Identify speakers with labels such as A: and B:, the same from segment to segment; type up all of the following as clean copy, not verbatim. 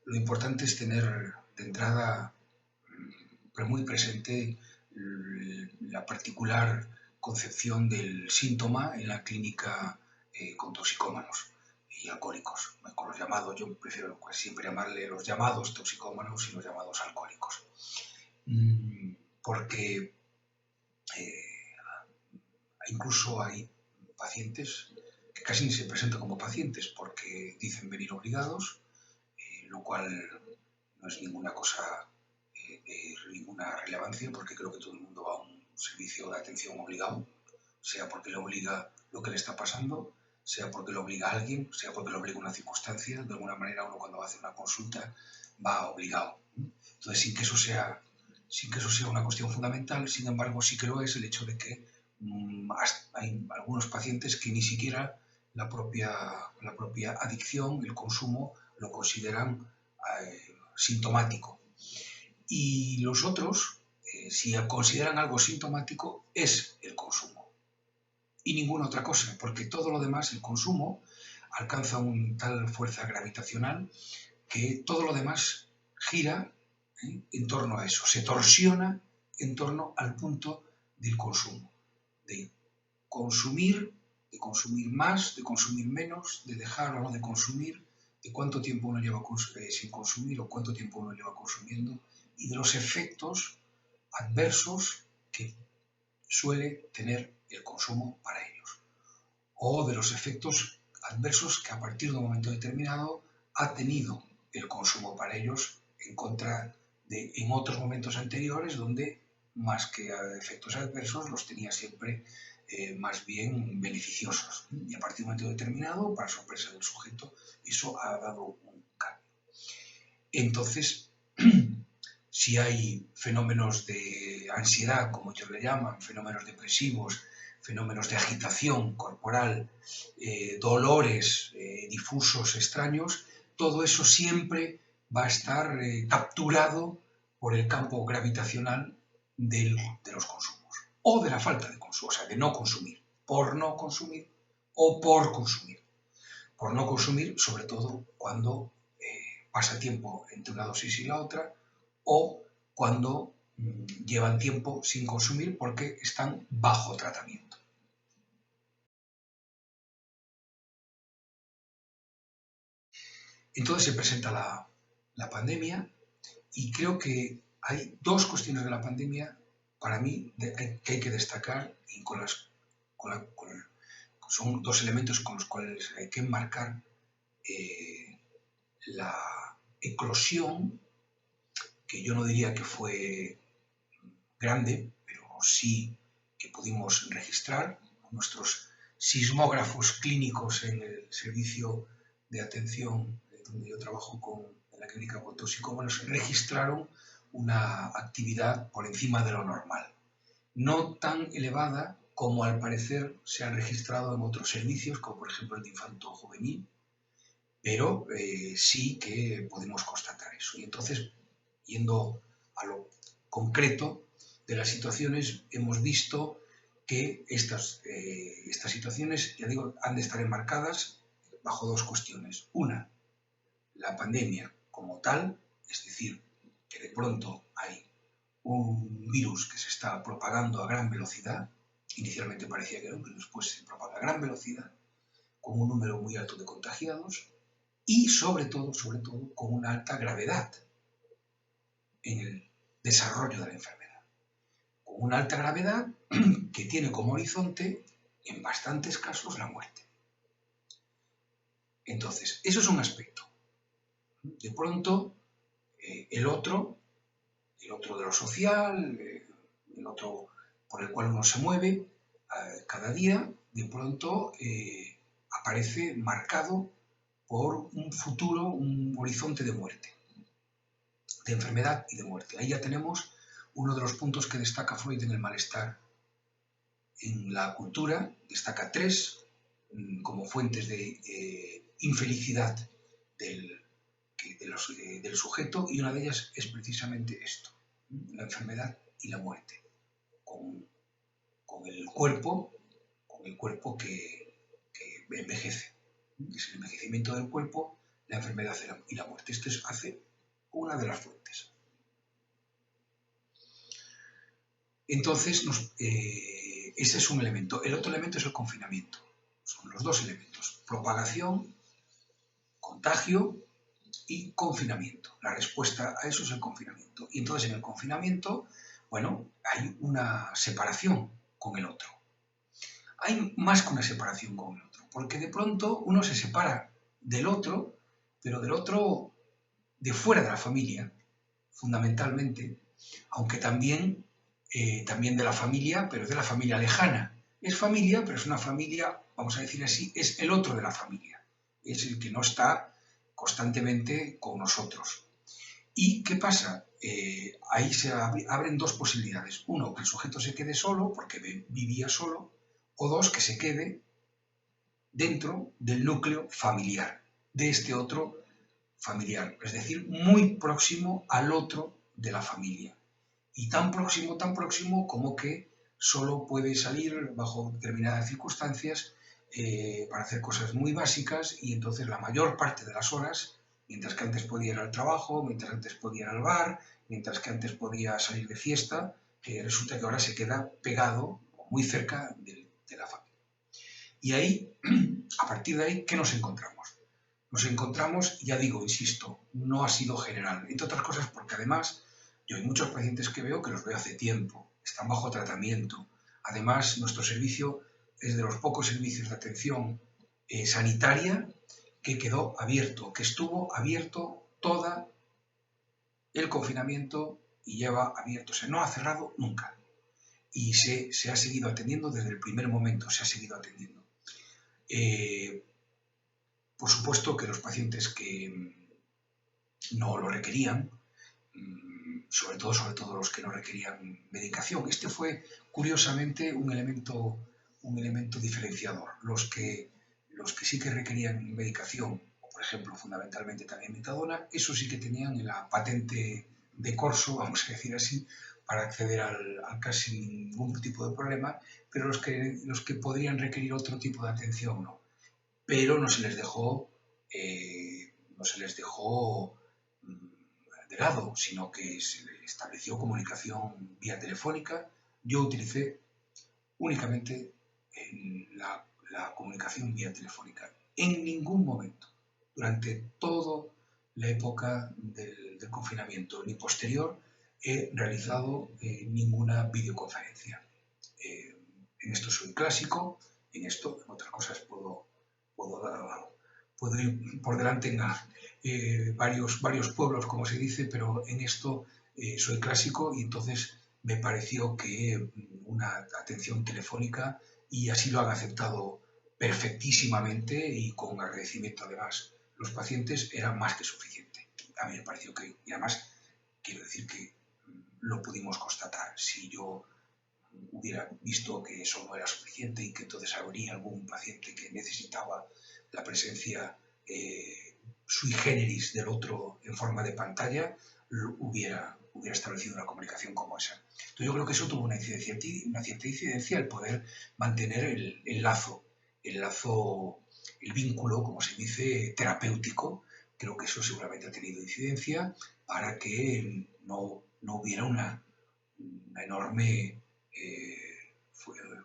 A: lo importante es tener de entrada muy presente la particular concepción del síntoma en la clínica con toxicómanos y alcohólicos, con los llamados, yo prefiero siempre llamarle los llamados toxicómanos y los llamados alcohólicos. Porque incluso hay pacientes que casi ni se presentan como pacientes porque dicen venir obligados, lo cual no es ninguna cosa de ninguna relevancia, porque creo que todo el mundo va a un servicio de atención obligado, sea porque le obliga lo que le está pasando, sea porque lo obliga a alguien, sea porque lo obliga una circunstancia. De alguna manera uno cuando va a hacer una consulta va obligado. Entonces, sin que eso sea una cuestión fundamental, sin embargo, sí que lo es el hecho de que hay algunos pacientes que ni siquiera la propia adicción, el consumo, lo consideran sintomático. Y los otros, si consideran algo sintomático, es el consumo. Y ninguna otra cosa, porque todo lo demás, el consumo, alcanza una tal fuerza gravitacional que todo lo demás gira en torno a eso, se torsiona en torno al punto del consumo, de consumir más, de consumir menos, de dejar o no de consumir, de cuánto tiempo uno lleva sin consumir o cuánto tiempo uno lleva consumiendo, y de los efectos adversos que suele tener el consumo para ellos, o de los efectos adversos que a partir de un momento determinado ha tenido el consumo para ellos en contra de en otros momentos anteriores donde más que efectos adversos los tenía siempre más bien beneficiosos. Y a partir de un momento determinado, para sorpresa del sujeto, eso ha dado un cambio. Entonces, si hay fenómenos de ansiedad, como ellos le llaman, fenómenos depresivos, fenómenos de agitación corporal, dolores difusos, extraños, todo eso siempre va a estar capturado por el campo gravitacional de los consumos, o de la falta de consumo, o sea, de no consumir, por no consumir o por consumir. Por no consumir, sobre todo cuando pasa tiempo entre una dosis y la otra, o cuando llevan tiempo sin consumir porque están bajo tratamiento. Entonces se presenta la pandemia y creo que hay dos cuestiones de la pandemia para mí que hay que destacar y son dos elementos con los cuales hay que enmarcar la eclosión, que yo no diría que fue grande, pero sí que pudimos registrar. Nuestros sismógrafos clínicos en el servicio de atención donde yo trabajo en la clínica con toxicómanos registraron una actividad por encima de lo normal. No tan elevada como al parecer se han registrado en otros servicios, como por ejemplo el de infanto juvenil, pero sí que podemos constatar eso. Y entonces, yendo a lo concreto de las situaciones, hemos visto que estas situaciones, ya digo, han de estar enmarcadas bajo dos cuestiones. Una, la pandemia como tal, es decir, que de pronto hay un virus que se está propagando a gran velocidad. Inicialmente parecía que no, pero después se propaga a gran velocidad, con un número muy alto de contagiados y sobre todo, con una alta gravedad en el desarrollo de la enfermedad. Con una alta gravedad que tiene como horizonte, en bastantes casos, la muerte. Entonces, eso es un aspecto. De pronto, el otro de lo social, el otro por el cual uno se mueve cada día, de pronto aparece marcado por un futuro, un horizonte de muerte, de enfermedad y de muerte. Ahí ya tenemos uno de los puntos que destaca Freud en el malestar. En la cultura destaca tres como fuentes de infelicidad del sujeto, y una de ellas es precisamente esto, la enfermedad y la muerte, con el cuerpo que envejece. Es el envejecimiento del cuerpo la enfermedad y la muerte. Esto es una de las fuentes. Entonces, ese es un elemento. El otro elemento es el confinamiento. Son los dos elementos. Propagación, contagio y confinamiento. La respuesta a eso es el confinamiento. Y entonces en el confinamiento, bueno, hay una separación con el otro. Hay más que una separación con el otro, porque de pronto uno se separa del otro, pero del otro de fuera de la familia, fundamentalmente, aunque también de la familia, pero es de la familia lejana. Es familia, pero es una familia, vamos a decir así, es el otro de la familia. Es el que no está constantemente con nosotros. ¿Y qué pasa? Ahí se abren dos posibilidades. Uno, que el sujeto se quede solo, porque vivía solo, o dos, que se quede dentro del núcleo familiar, de este otro familiar, es decir, muy próximo al otro de la familia. Y tan próximo como que solo puede salir bajo determinadas circunstancias para hacer cosas muy básicas y entonces la mayor parte de las horas, mientras que antes podía ir al trabajo, mientras antes podía ir al bar, mientras que antes podía salir de fiesta, resulta que ahora se queda pegado muy cerca de la familia. Y ahí, a partir de ahí, ¿qué nos encontramos? Nos encontramos, ya digo, insisto, no ha sido general, entre otras cosas porque además yo hay muchos pacientes que veo que los veo hace tiempo, están bajo tratamiento. Además, nuestro servicio es de los pocos servicios de atención sanitaria que quedó abierto, que estuvo abierto todo el confinamiento y lleva abierto, o sea, no ha cerrado nunca. Y se ha seguido atendiendo desde el primer momento, se ha seguido atendiendo. Por supuesto que los pacientes que no lo requerían, sobre todo los que no requerían medicación. Este fue, curiosamente, un elemento diferenciador. Los que sí que requerían medicación, por ejemplo, fundamentalmente también metadona, eso sí que tenían la patente de corso, vamos a decir así, para acceder al casi ningún tipo de problema, pero los que podrían requerir otro tipo de atención no. Pero no se les dejó de lado, sino que se estableció comunicación vía telefónica. Yo utilicé únicamente la comunicación vía telefónica. En ningún momento, durante toda la época del confinamiento ni posterior, he realizado ninguna videoconferencia. En esto soy clásico, en otras cosas puedo ir por delante en varios pueblos, como se dice, pero en esto soy clásico y entonces me pareció que una atención telefónica, y así lo han aceptado perfectísimamente y con agradecimiento además los pacientes, era más que suficiente. A mí me pareció que, y además quiero decir que lo pudimos constatar. Si yo hubiera visto que eso no era suficiente y que entonces habría algún paciente que necesitaba la presencia sui generis del otro en forma de pantalla, hubiera establecido una comunicación como esa. Entonces yo creo que eso tuvo una cierta incidencia, el poder mantener el lazo, el vínculo, como se dice, terapéutico. Creo que eso seguramente ha tenido incidencia para que no hubiera una enorme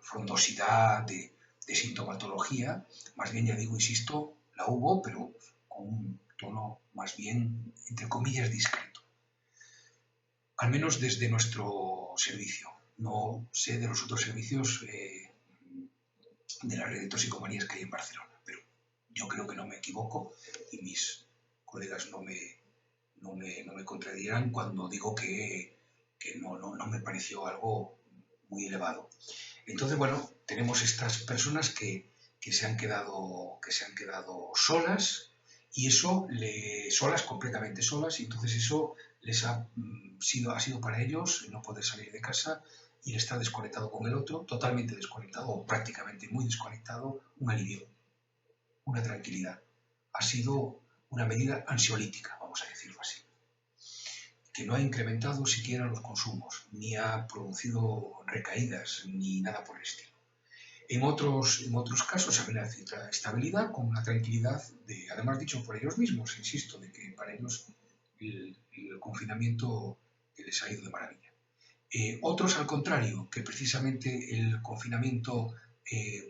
A: frondosidad de sintomatología. Más bien, ya digo, insisto, la hubo, pero con un tono más bien, entre comillas, discreto. Al menos desde nuestro servicio. No sé de los otros servicios de la red de toxicomanías que hay en Barcelona, pero yo creo que no me equivoco y mis colegas no me contradirán cuando digo que no me pareció algo muy elevado. Entonces, bueno, tenemos estas personas que se han quedado solas, y eso, solas, completamente solas, y entonces eso les ha sido para ellos no poder salir de casa y el estar desconectado con el otro, totalmente desconectado o prácticamente muy desconectado, un alivio, una tranquilidad. Ha sido una medida ansiolítica, vamos a decirlo así, que no ha incrementado siquiera los consumos, ni ha producido recaídas, ni nada por el estilo. En otros casos había una cierta estabilidad con una tranquilidad, además dicho por ellos mismos, insisto, de que para ellos el confinamiento les ha ido de maravilla. Otros, al contrario, que precisamente el confinamiento,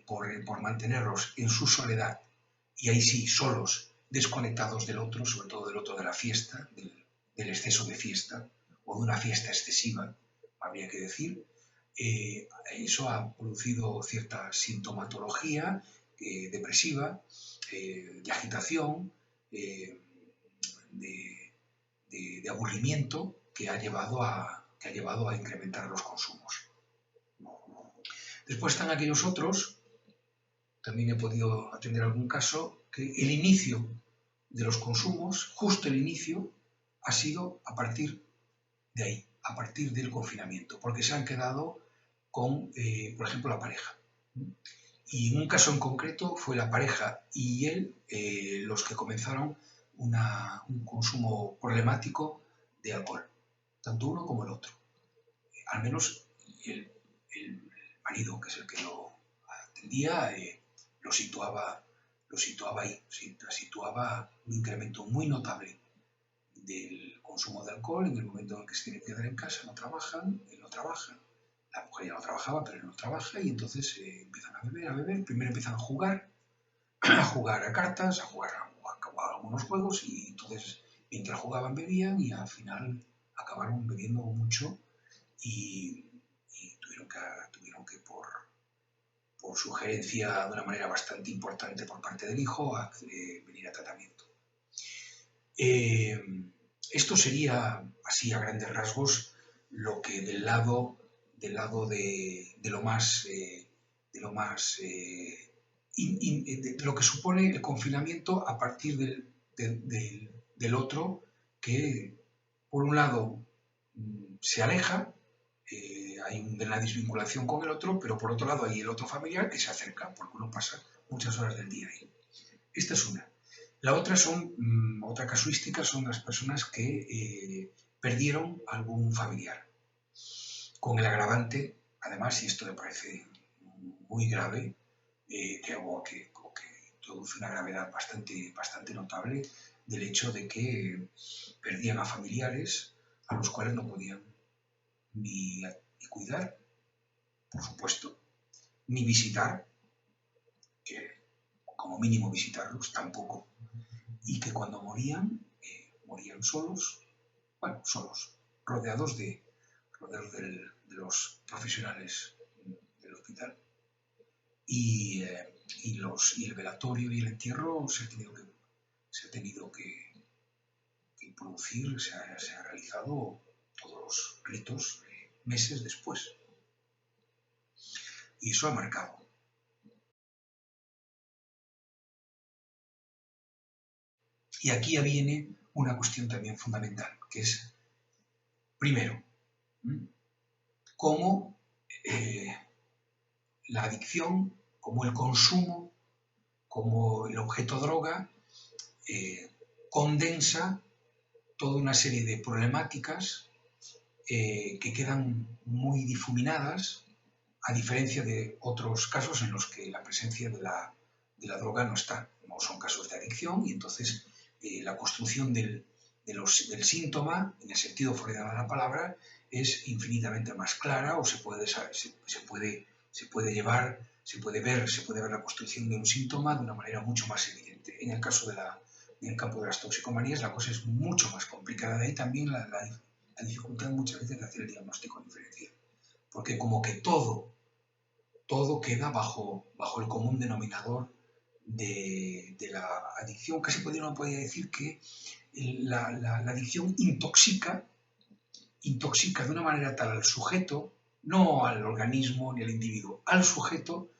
A: por mantenerlos en su soledad, y ahí sí, solos, desconectados del otro, sobre todo del otro de la fiesta, del exceso de fiesta, o de una fiesta excesiva, habría que decir, eso ha producido cierta sintomatología depresiva, de agitación, de aburrimiento, que ha llevado a incrementar los consumos. Después están aquellos otros, también he podido atender algún caso, que el inicio de los consumos, justo el inicio, ha sido a partir de ahí, a partir del confinamiento, porque se han quedado con, por ejemplo, la pareja. Y en un caso en concreto fue la pareja y él los que comenzaron un consumo problemático de alcohol, tanto uno como el otro. Al menos el marido, que es el que lo atendía, lo situaba ahí, situaba un incremento muy notable del consumo de alcohol en el momento en el que se tiene que quedar en casa, no trabajan, él no trabaja, la mujer ya no trabajaba, pero él no trabaja, y entonces empiezan a beber, primero empiezan a jugar a cartas, a jugar algunos juegos, y entonces mientras jugaban bebían y al final acabaron bebiendo mucho y tuvieron que por sugerencia de una manera bastante importante por parte del hijo, venir a tratamiento. Esto sería, así a grandes rasgos, lo que del lado de lo más, de lo que supone el confinamiento a partir del otro, que por un lado se aleja, hay una desvinculación con el otro, pero por otro lado hay el otro familiar que se acerca, porque uno pasa muchas horas del día ahí. Esta es una. La otra otra casuística son las personas que perdieron algún familiar, con el agravante, además, y esto me parece muy grave, que introduce una gravedad bastante notable, del hecho de que perdían a familiares a los cuales no podían ni cuidar, por supuesto, ni visitar, que como mínimo visitarlos tampoco, y que cuando morían solos, rodeados de los profesionales del hospital. Y el velatorio y el entierro se ha tenido que producir, se ha realizado todos los ritos meses después. Y eso ha marcado. Y aquí ya viene una cuestión también fundamental, que es, primero, cómo la adicción, como el consumo, como el objeto droga, condensa toda una serie de problemáticas que quedan muy difuminadas, a diferencia de otros casos en los que la presencia de la droga no está, no son casos de adicción, y entonces la construcción del síntoma, en el sentido freudiano de la palabra, es infinitamente más clara, o se puede ver la construcción de un síntoma de una manera mucho más evidente. En el campo de las toxicomanías la cosa es mucho más complicada, de ahí también la dificultad muchas veces de hacer el diagnóstico diferencial, porque como que todo queda bajo el común denominador de la adicción. Casi uno podría decir que la adicción intoxica de una manera tal al sujeto, no al organismo ni al individuo, al sujeto,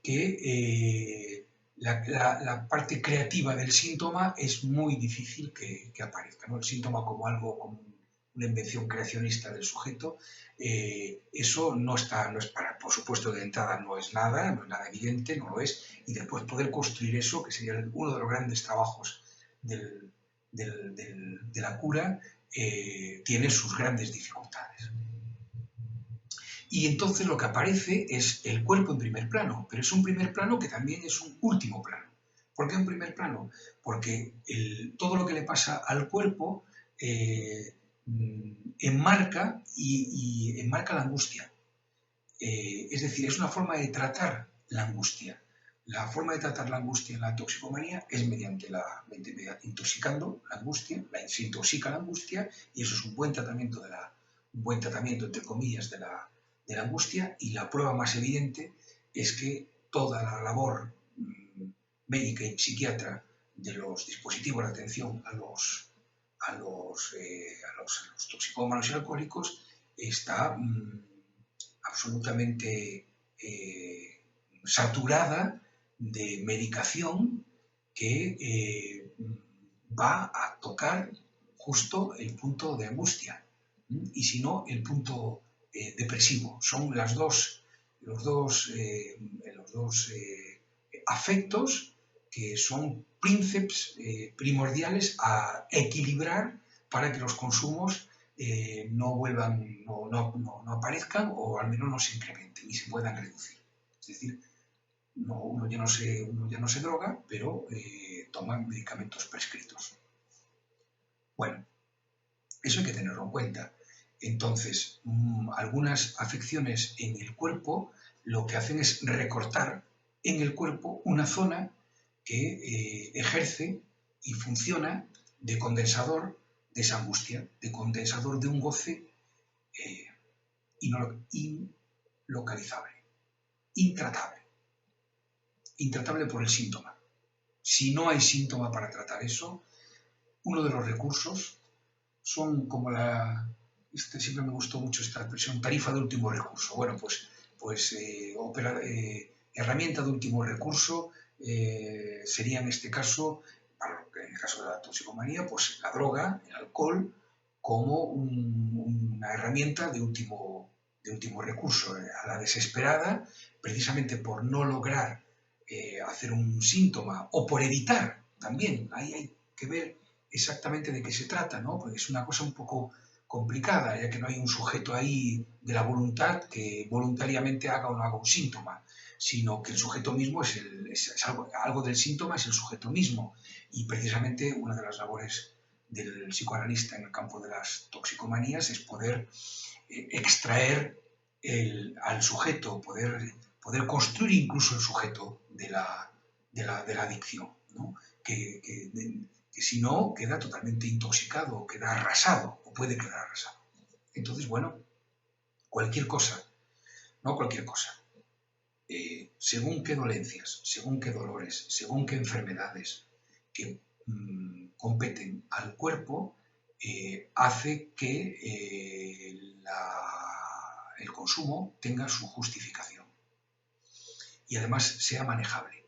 A: que la parte creativa del síntoma es muy difícil que aparezca, ¿no? El síntoma como algo, como una invención creacionista del sujeto, eso no es para, por supuesto, de entrada no es nada evidente, no lo es, y después poder construir eso, que sería uno de los grandes trabajos de la cura, tiene sus grandes dificultades. Y entonces lo que aparece es el cuerpo en primer plano, pero es un primer plano que también es un último plano. ¿Por qué un primer plano? Porque todo lo que le pasa al cuerpo enmarca y enmarca la angustia. Es decir, es una forma de tratar la angustia. La forma de tratar la angustia en la toxicomanía es mediante intoxicando la angustia, se intoxica la angustia y eso es un buen tratamiento entre comillas, de la angustia, y la prueba más evidente es que toda la labor médica y psiquiatra de los dispositivos de atención a los toxicómanos y alcohólicos está absolutamente saturada de medicación que va a tocar justo el punto de angustia y si no el punto depresivo. Son los dos afectos que son príncipes primordiales a equilibrar para que los consumos no aparezcan o al menos no se incrementen y se puedan reducir. Es decir, uno ya no se droga, pero toma medicamentos prescritos. Bueno, eso hay que tenerlo en cuenta. Entonces, algunas afecciones en el cuerpo lo que hacen es recortar en el cuerpo una zona que ejerce y funciona de condensador de esa angustia, de condensador de un goce inlocalizable, intratable por el síntoma. Si no hay síntoma para tratar eso, uno de los recursos son como siempre me gustó mucho esta expresión, tarifa de último recurso. Bueno, herramienta de último recurso sería en este caso, en el caso de la toxicomanía, pues la droga, el alcohol, como una herramienta de último recurso, a la desesperada, precisamente por no lograr hacer un síntoma o por evitar también. Ahí hay que ver exactamente de qué se trata, ¿no? Porque es una cosa un poco complicada, ya que no hay un sujeto ahí de la voluntad que voluntariamente haga o no haga un síntoma, sino que el sujeto mismo es algo del síntoma es el sujeto mismo. Y precisamente una de las labores del psicoanalista en el campo de las toxicomanías es poder extraer al sujeto, poder construir incluso el sujeto de la adicción, ¿no? Que si no queda totalmente intoxicado, queda arrasado, o puede quedar arrasado. Entonces, bueno, cualquier cosa, según qué dolencias, según qué dolores, según qué enfermedades que competen al cuerpo, hace que el consumo tenga su justificación y además sea manejable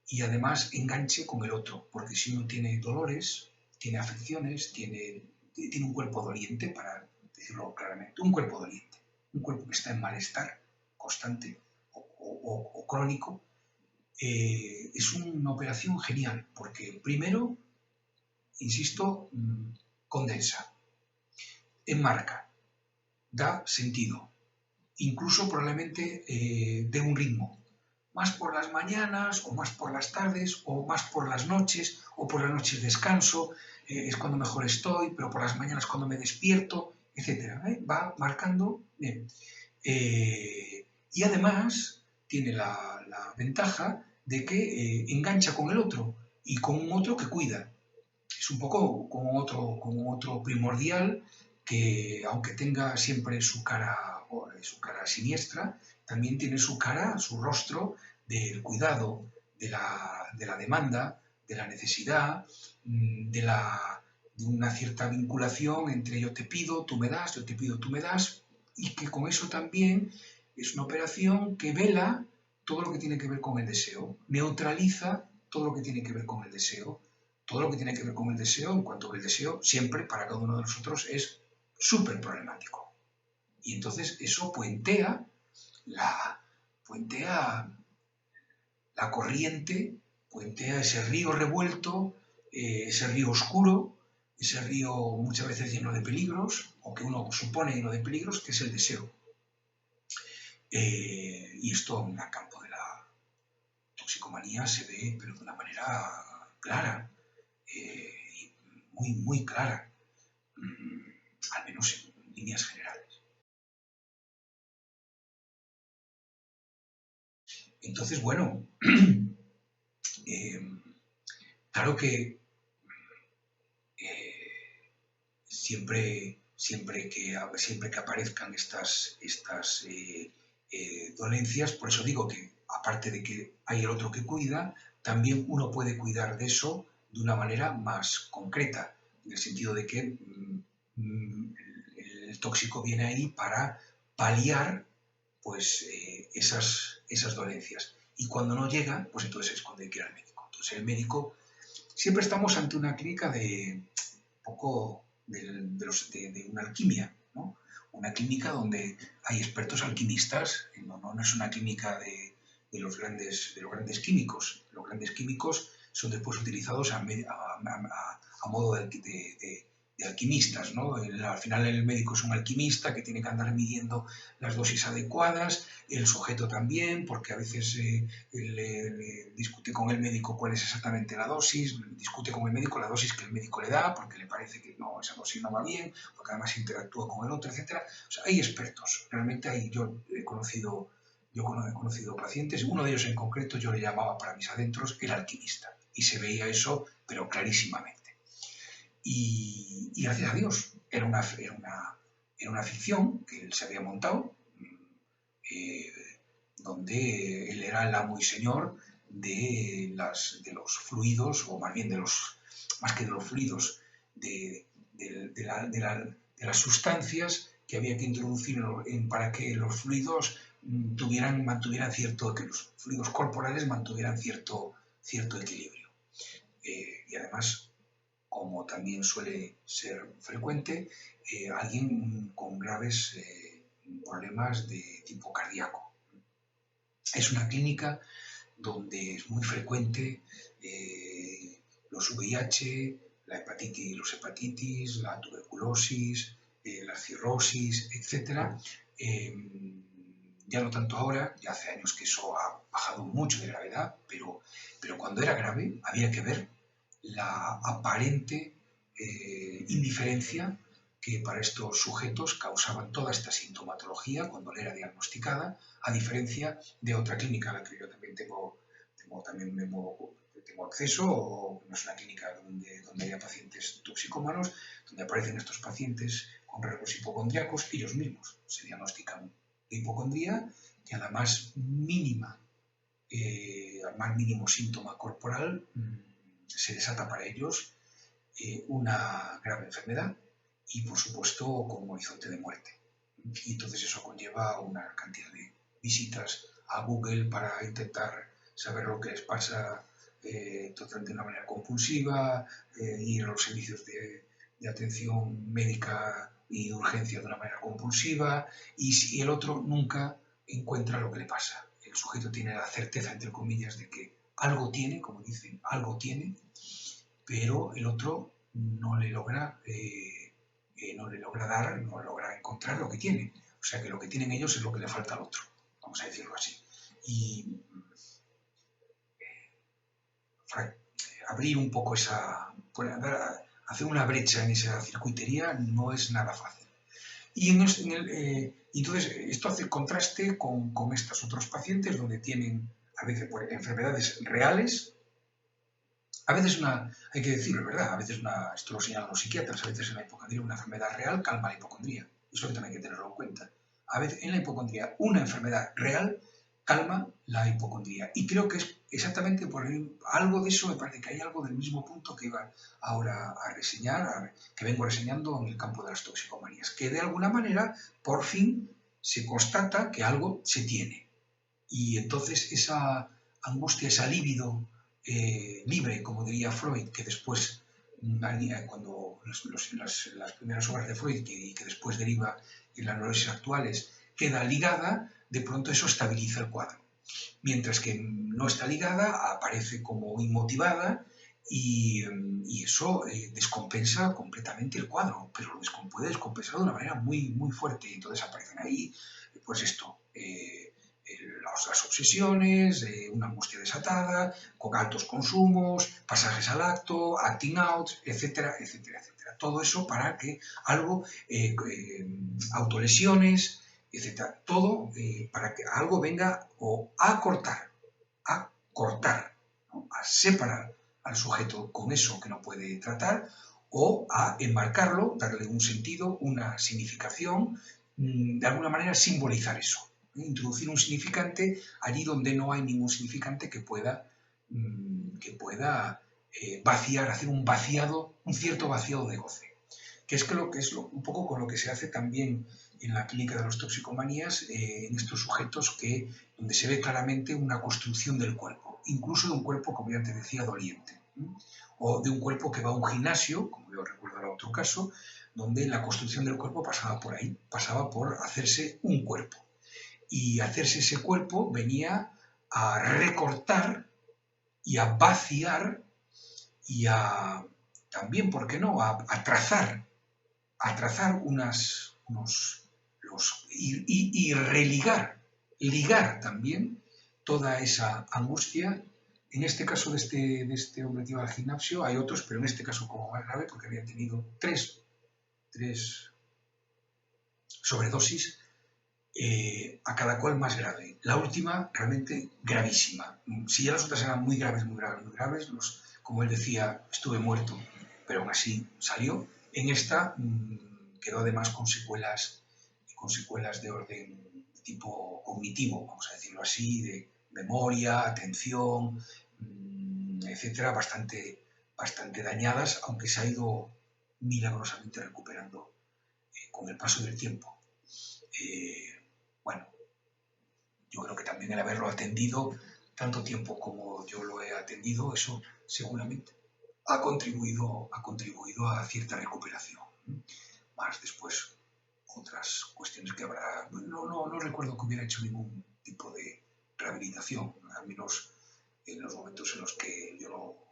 A: y además enganche con el otro, porque si uno tiene dolores, tiene afecciones, tiene un cuerpo doliente, para decirlo claramente, un cuerpo doliente, un cuerpo que está en malestar constante o crónico, es una operación genial, porque primero, insisto, condensa, enmarca, da sentido, incluso probablemente de un ritmo, más por las mañanas o más por las tardes o más por las noches o por las noches descanso, es cuando mejor estoy, pero por las mañanas cuando me despierto, etc. Va marcando bien. Y además tiene la ventaja de que engancha con el otro y con un otro que cuida. Es un poco como otro primordial que, aunque tenga siempre su cara siniestra, también tiene su cara, su rostro del cuidado, de la demanda, de la necesidad, de una cierta vinculación entre yo te pido, tú me das, yo te pido, tú me das, y que con eso también es una operación que vela todo lo que tiene que ver con el deseo, neutraliza todo lo que tiene que ver con el deseo, todo lo que tiene que ver con el deseo, en cuanto que el deseo siempre para cada uno de nosotros es súper problemático. Y entonces eso puentea la corriente, puentea ese río revuelto, ese río oscuro, ese río muchas veces lleno de peligros, o que uno supone lleno de peligros, que es el deseo. Y esto en el campo de la toxicomanía se ve, pero de una manera clara, y muy, muy clara, al menos en líneas generales. Entonces, bueno, claro que siempre que aparezcan estas dolencias, por eso digo que aparte de que hay el otro que cuida, también uno puede cuidar de eso de una manera más concreta, en el sentido de que el tóxico viene ahí para paliar pues esas dolencias. Y cuando no llega, pues entonces es cuando hay que ir al médico. Entonces el médico, siempre estamos ante una clínica de poco de una alquimia, ¿no? Una clínica donde hay expertos alquimistas, no es una clínica de los grandes químicos. Los grandes químicos son después utilizados a modo de alquimistas, ¿no? Al final el médico es un alquimista que tiene que andar midiendo las dosis adecuadas, el sujeto también, porque a veces le discute con el médico cuál es exactamente la dosis, discute con el médico la dosis que el médico le da, porque le parece que no, esa dosis no va bien, porque además interactúa con el otro, etc. O sea, hay expertos, realmente yo he conocido pacientes, uno de ellos en concreto yo le llamaba para mis adentros el alquimista, y se veía eso, pero clarísimamente. Y gracias a Dios, era una ficción que él se había montado, donde él era el amo y señor de los fluidos, o más bien más que de los fluidos, de las sustancias que había que introducir para que los fluidos mantuvieran que los fluidos corporales mantuvieran cierto equilibrio. Y además, como también suele ser frecuente, alguien con graves problemas de tipo cardíaco. Es una clínica donde es muy frecuente los VIH, los hepatitis, la tuberculosis, la cirrosis, etc. Ya no tanto ahora, ya hace años que eso ha bajado mucho de gravedad, pero cuando era grave había que ver la aparente indiferencia que para estos sujetos causaban toda esta sintomatología cuando le era diagnosticada, a diferencia de otra clínica a la que yo también tengo acceso, o no es una clínica donde haya pacientes toxicómanos, donde aparecen estos pacientes con rasgos hipocondríacos, ellos mismos se diagnostican de hipocondría, que a la más mínima, al más mínimo síntoma corporal, se desata para ellos una grave enfermedad y, por supuesto, con un horizonte de muerte. Y entonces eso conlleva una cantidad de visitas a Google para intentar saber lo que les pasa totalmente de una manera compulsiva, ir a los servicios de atención médica y de urgencia de una manera compulsiva, y el otro nunca encuentra lo que le pasa. El sujeto tiene la certeza, entre comillas, de que algo tiene, como dicen, algo tiene, pero el otro no le logra encontrar lo que tiene. O sea que lo que tienen ellos es lo que le falta al otro, vamos a decirlo así. Y abrir un poco hacer una brecha en esa circuitería no es nada fácil. Y entonces esto hace contraste con estos otros pacientes donde tienen a veces enfermedades reales. A veces hay que decirlo, ¿verdad? A veces esto lo señalan los psiquiatras, a veces en la hipocondría una enfermedad real calma la hipocondría. Eso también hay que tenerlo en cuenta. A veces en la hipocondría una enfermedad real calma la hipocondría. Y creo que es exactamente por algo de eso, me parece que hay algo del mismo punto que iba ahora a reseñar, que vengo reseñando en el campo de las toxicomanías, que de alguna manera, por fin, se constata que algo se tiene. Y entonces esa angustia, esa libido libre, como diría Freud, que después, cuando las primeras obras de Freud, que después deriva en las neurosis actuales, queda ligada, de pronto eso estabiliza el cuadro. Mientras que no está ligada, aparece como inmotivada y eso descompensa completamente el cuadro, pero puede descompensarlo de una manera muy, muy fuerte. Entonces aparecen ahí, pues esto, las obsesiones, una angustia desatada, con altos consumos, pasajes al acto, acting out, etcétera, etcétera, etcétera. Todo eso para que algo, autolesiones, etcétera. Todo para que algo venga o a cortar, ¿no? A separar al sujeto con eso que no puede tratar o a enmarcarlo, darle un sentido, una significación, de alguna manera simbolizar eso. Introducir un significante allí donde no hay ningún significante que pueda vaciar, hacer un vaciado, un cierto vaciado de goce. Que es un poco con lo que se hace también en la clínica de los toxicomanías, en estos sujetos donde se ve claramente una construcción del cuerpo, incluso de un cuerpo, como ya te decía, doliente, o de un cuerpo que va a un gimnasio, como yo recuerdo en otro caso, donde la construcción del cuerpo pasaba por ahí, pasaba por hacerse un cuerpo. Y hacerse ese cuerpo venía a recortar y a vaciar y a también, ¿por qué no?, a trazar y ligar también toda esa angustia. En este caso de este hombre que iba al gimnasio, hay otros, pero en este caso como más grave, porque había tenido tres sobredosis, a cada cual más grave. La última realmente gravísima. Si ya las otras eran muy graves, como él decía, estuve muerto, pero aún así salió. En esta quedó además con secuelas de orden tipo cognitivo, vamos a decirlo así, de memoria, atención, etcétera, bastante dañadas, aunque se ha ido milagrosamente recuperando con el paso del tiempo. Bueno, yo creo que también el haberlo atendido tanto tiempo como yo lo he atendido, eso seguramente ha contribuido a cierta recuperación. Más después otras cuestiones que habrá. No recuerdo que hubiera hecho ningún tipo de rehabilitación, al menos en los momentos en los que yo lo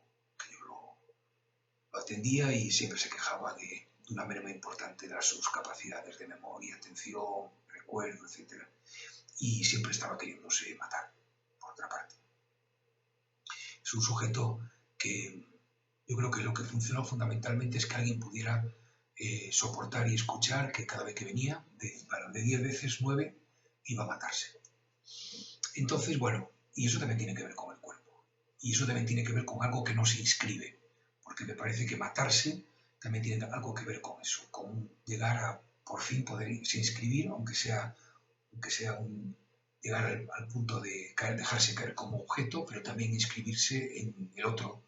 A: atendía, y siempre se quejaba de una merma importante de sus capacidades de memoria, atención, recuerdo, etc. Y siempre estaba queriéndose matar, por otra parte. Es un sujeto que yo creo que lo que funcionó fundamentalmente es que alguien pudiera soportar y escuchar que cada vez que venía, de 10 veces 9 iba a matarse. Entonces, bueno, y eso también tiene que ver con el cuerpo. Y eso también tiene que ver con algo que no se inscribe, porque me parece que matarse también tiene algo que ver con eso, con llegar a por fin poderse inscribir, aunque sea llegar al punto de dejarse caer como objeto, pero también inscribirse en el otro,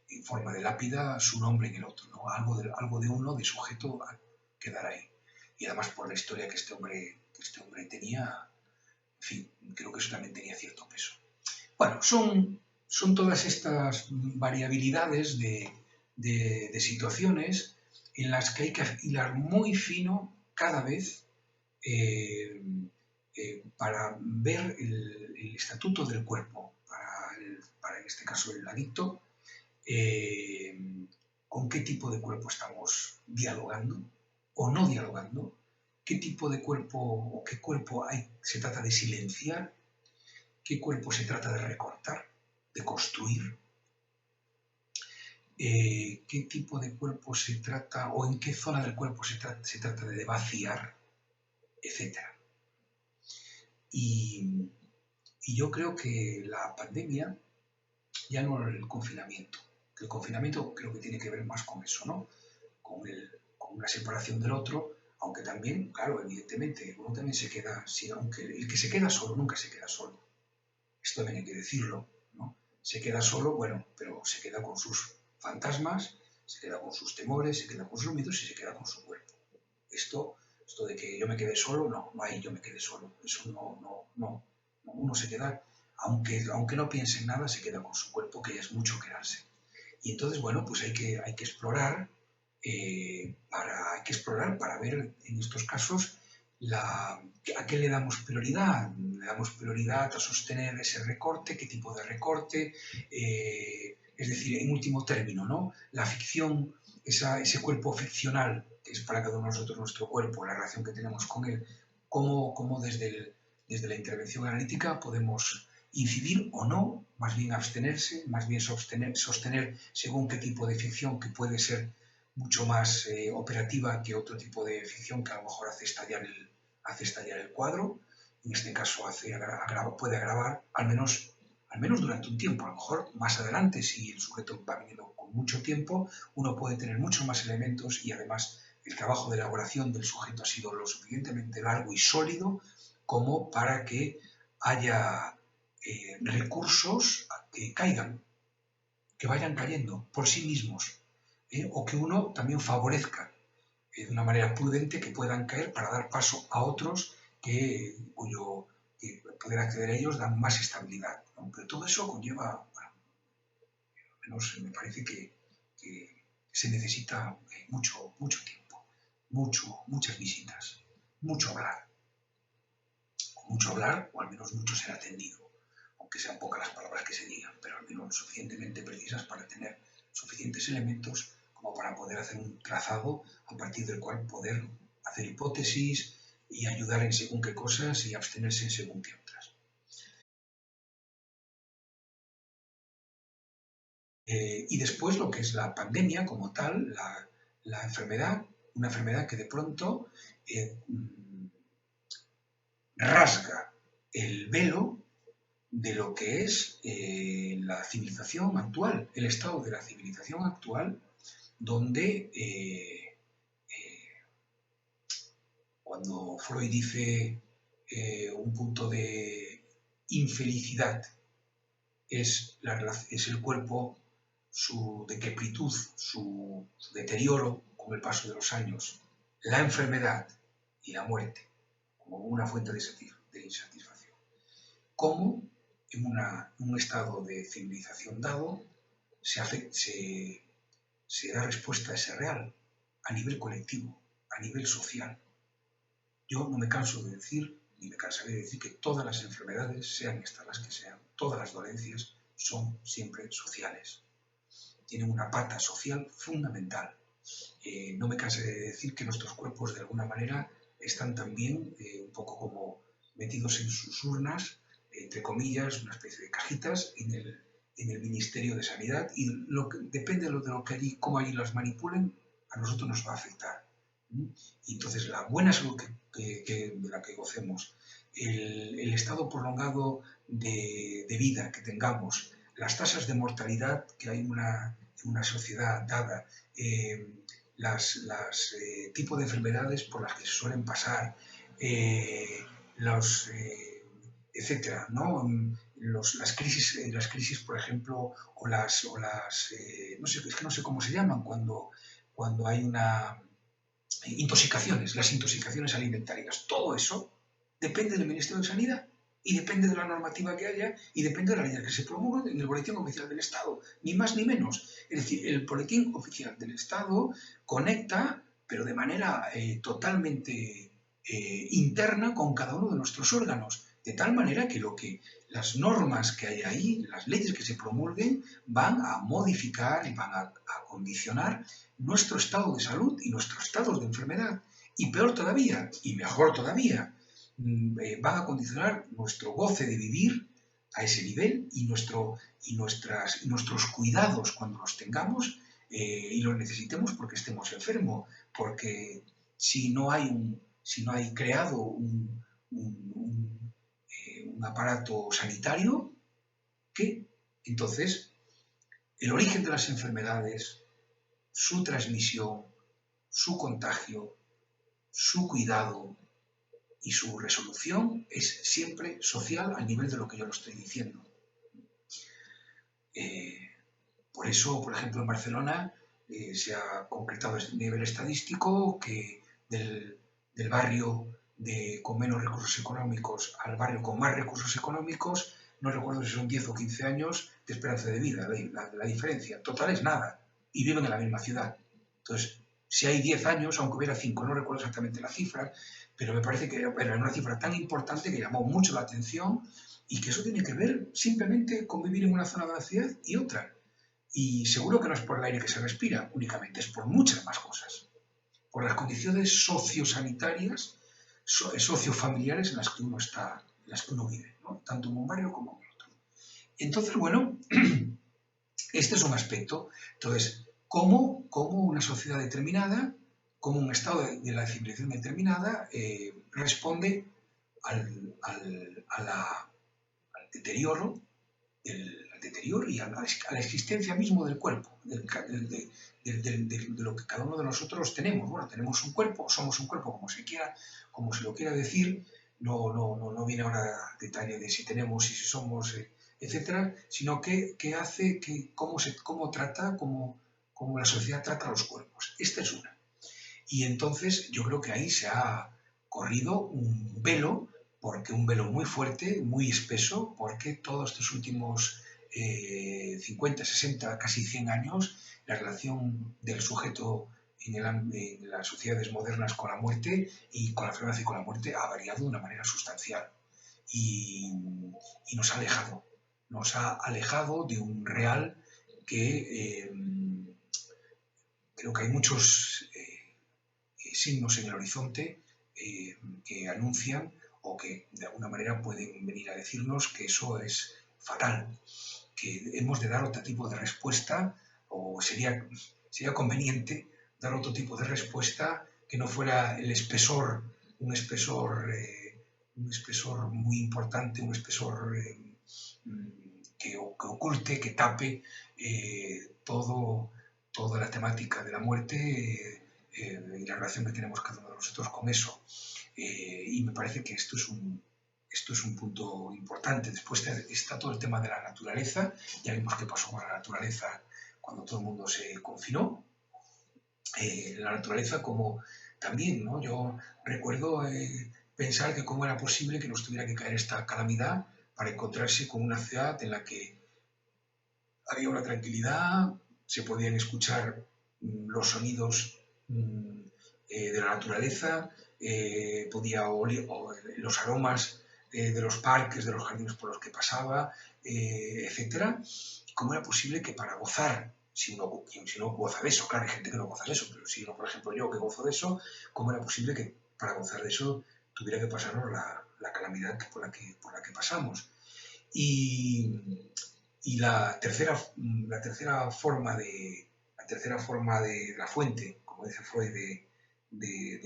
A: en forma de lápida, su nombre en el otro, ¿no? Algo de uno, de sujeto, a quedar ahí. Y además por la historia que este hombre tenía, en fin, creo que eso también tenía cierto peso. Bueno, son todas estas variabilidades de situaciones en las que hay que hilar muy fino cada vez para ver el estatuto del cuerpo, para en este caso el adicto, con qué tipo de cuerpo estamos dialogando o no dialogando, qué tipo de cuerpo o qué cuerpo se trata de silenciar, qué cuerpo se trata de recortar, de construir, qué tipo de cuerpo se trata o en qué zona del cuerpo se trata de vaciar, etc. Y yo creo que la pandemia, ya no el confinamiento, que el confinamiento creo que tiene que ver más con eso, ¿no? Con una separación del otro, aunque también, claro, evidentemente, uno también se queda, aunque el que se queda solo nunca se queda solo. Esto también hay que decirlo, ¿no? Se queda solo, bueno, pero se queda con sus fantasmas, se queda con sus temores, se queda con sus miedos y se queda con su cuerpo. Esto de que yo me quedé solo, no hay yo me quedé solo. Eso no. Uno se queda, aunque no piense en nada, se queda con su cuerpo, que ya es mucho quedarse. Y entonces, bueno, pues hay que explorar, para ver en estos casos a qué le damos prioridad. Le damos prioridad a sostener ese recorte, qué tipo de recorte, es decir, en último término, ¿no? La ficción, ese cuerpo ficcional, que es para cada uno de nosotros nuestro cuerpo, la relación que tenemos con él, cómo desde desde la intervención analítica podemos incidir o no, más bien abstenerse, más bien sostener según qué tipo de ficción, que puede ser mucho más operativa que otro tipo de ficción que a lo mejor hace estallar el cuadro. En este caso puede agravar, al menos durante un tiempo. A lo mejor más adelante, si el sujeto va viniendo con mucho tiempo, uno puede tener muchos más elementos y además el trabajo de elaboración del sujeto ha sido lo suficientemente largo y sólido como para que haya recursos que caigan, que vayan cayendo por sí mismos, o que uno también favorezca de una manera prudente que puedan caer para dar paso a otros que poder acceder a ellos dan más estabilidad, ¿no? Pero todo eso conlleva, bueno, al menos me parece que se necesita mucho tiempo, muchas visitas, mucho hablar, o al menos mucho ser atendido, aunque sean pocas las palabras que se digan, pero al menos suficientemente precisas para tener suficientes elementos como para poder hacer un trazado a partir del cual poder hacer hipótesis y ayudar en según qué cosas y abstenerse en según qué otras. Y después lo que es la pandemia como tal, la enfermedad, una enfermedad que de pronto rasga el velo de lo que es la civilización actual, el estado de la civilización actual, donde cuando Freud dice un punto de infelicidad es el cuerpo, su decrepitud, su deterioro con el paso de los años, la enfermedad y la muerte como una fuente de insatisfacción. ¿Cómo en un estado de civilización dado se da respuesta a ese real a nivel colectivo, a nivel social? Yo no me canso de decir, ni me cansaré de decir que todas las enfermedades, sean estas las que sean, todas las dolencias, son siempre sociales. Tienen una pata social fundamental. No me cansaré de decir que nuestros cuerpos, de alguna manera, están también un poco como metidos en sus urnas, entre comillas, una especie de cajitas en el Ministerio de Sanidad, y depende de lo que allí, cómo allí las manipulen, a nosotros nos va a afectar. Y entonces la buena salud de la que gocemos, el estado prolongado de vida que tengamos, las tasas de mortalidad que hay en una sociedad dada, las tipos de enfermedades por las que se suelen pasar, etcétera, ¿no? Las crisis, por ejemplo, o las no sé, es que no sé cómo se llaman cuando hay una las intoxicaciones alimentarias, todo eso depende del Ministerio de Sanidad y depende de la normativa que haya y depende de la ley que se promulgue en el Boletín Oficial del Estado, ni más ni menos. Es decir, el Boletín Oficial del Estado conecta, pero de manera totalmente interna con cada uno de nuestros órganos, de tal manera que las normas que hay ahí, las leyes que se promulguen, van a modificar y van a condicionar nuestro estado de salud y nuestros estados de enfermedad. Y peor todavía, y mejor todavía, van a condicionar nuestro goce de vivir a ese nivel y nuestros cuidados cuando los tengamos y los necesitemos porque estemos enfermos. Porque si no hay creado un aparato sanitario, ¿qué? Entonces, el origen de las enfermedades, su transmisión, su contagio, su cuidado y su resolución es siempre social al nivel de lo que yo lo estoy diciendo. Por eso, por ejemplo, en Barcelona se ha concretado a nivel estadístico que del barrio con menos recursos económicos al barrio con más recursos económicos, no recuerdo si son 10 o 15 años de esperanza de vida, la diferencia. Total es nada, y viven en la misma ciudad. Entonces, si hay 10 años, aunque hubiera 5, no recuerdo exactamente la cifra, pero me parece que era una cifra tan importante que llamó mucho la atención y que eso tiene que ver simplemente con vivir en una zona de la ciudad y otra. Y seguro que no es por el aire que se respira únicamente, es por muchas más cosas. Por las condiciones sociosanitarias, sociofamiliares en las que uno está las que uno vive, ¿no? Tanto en un barrio como en el otro. Entonces, bueno, este es un aspecto. Entonces, ¿cómo una sociedad determinada, cómo un estado de la civilización determinada responde al deterioro al deterioro y a la existencia mismo del cuerpo, de lo que cada uno de nosotros tenemos? Bueno, tenemos un cuerpo, somos un cuerpo, como se lo quiera decir, no viene ahora a detalle de si tenemos y si somos, etcétera, sino cómo cómo la sociedad trata a los cuerpos. Esta es una. Y entonces yo creo que ahí se ha corrido un velo, porque un velo muy fuerte, muy espeso, porque todos estos últimos 50, 60, casi 100 años, la relación del sujeto en las sociedades modernas con la muerte y con la enfermedad y con la muerte ha variado de una manera sustancial. Y nos ha alejado de un real que creo que hay muchos signos en el horizonte que anuncian o que de alguna manera pueden venir a decirnos que eso es fatal, que hemos de dar otro tipo de respuesta, o sería conveniente dar otro tipo de respuesta que no fuera un espesor muy importante, un espesor que oculte, que tape toda la temática de la muerte y la relación que tenemos cada uno de nosotros con eso. Y me parece que esto es un punto importante. Después está todo el tema de la naturaleza. Ya vimos qué pasó con la naturaleza cuando todo el mundo se confinó. La naturaleza como también, ¿no? Yo recuerdo pensar que cómo era posible que nos tuviera que caer esta calamidad para encontrarse con una ciudad en la que había una tranquilidad, se podían escuchar los sonidos de la naturaleza, podía oler los aromas de los parques, de los jardines por los que pasaba, etc. ¿Cómo era posible que para gozar, si uno goza de eso, claro, hay gente que no goza de eso, pero si uno, por ejemplo, yo que gozo de eso, cómo era posible que para gozar de eso tuviera que pasarnos la calamidad por la que pasamos? Y la tercera forma de la fuente, como dice Freud, de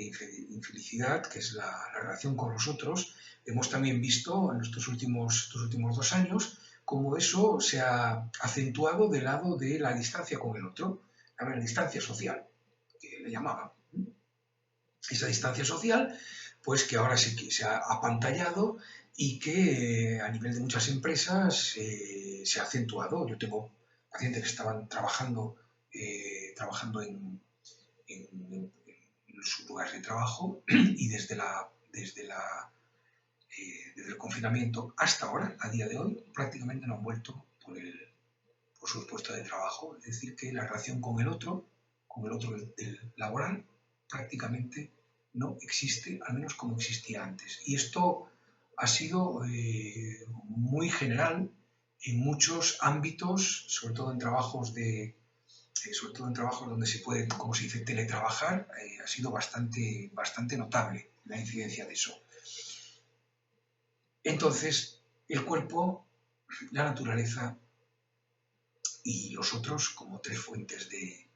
A: infelicidad, que es la relación con los otros, hemos también visto en estos últimos 2 años cómo eso se ha acentuado del lado de la distancia con el otro, la distancia social, que le llamaban. Esa distancia social, pues que ahora se ha apantallado y que a nivel de muchas empresas se ha acentuado. Yo tengo pacientes que estaban trabajando en sus lugares de trabajo y desde el confinamiento hasta ahora, a día de hoy, prácticamente no han vuelto por su puesto de trabajo. Es decir, que la relación con el otro del laboral, prácticamente no existe, al menos como existía antes. Y esto ha sido muy general en muchos ámbitos, sobre todo en trabajos donde se puede, como se dice, teletrabajar, ha sido bastante notable la incidencia de eso. Entonces, el cuerpo, la naturaleza y los otros como 3 fuentes de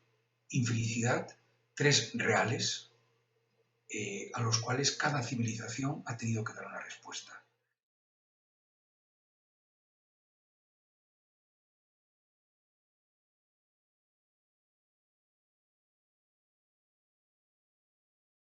A: infelicidad, 3 reales, a los cuales cada civilización ha tenido que dar una respuesta.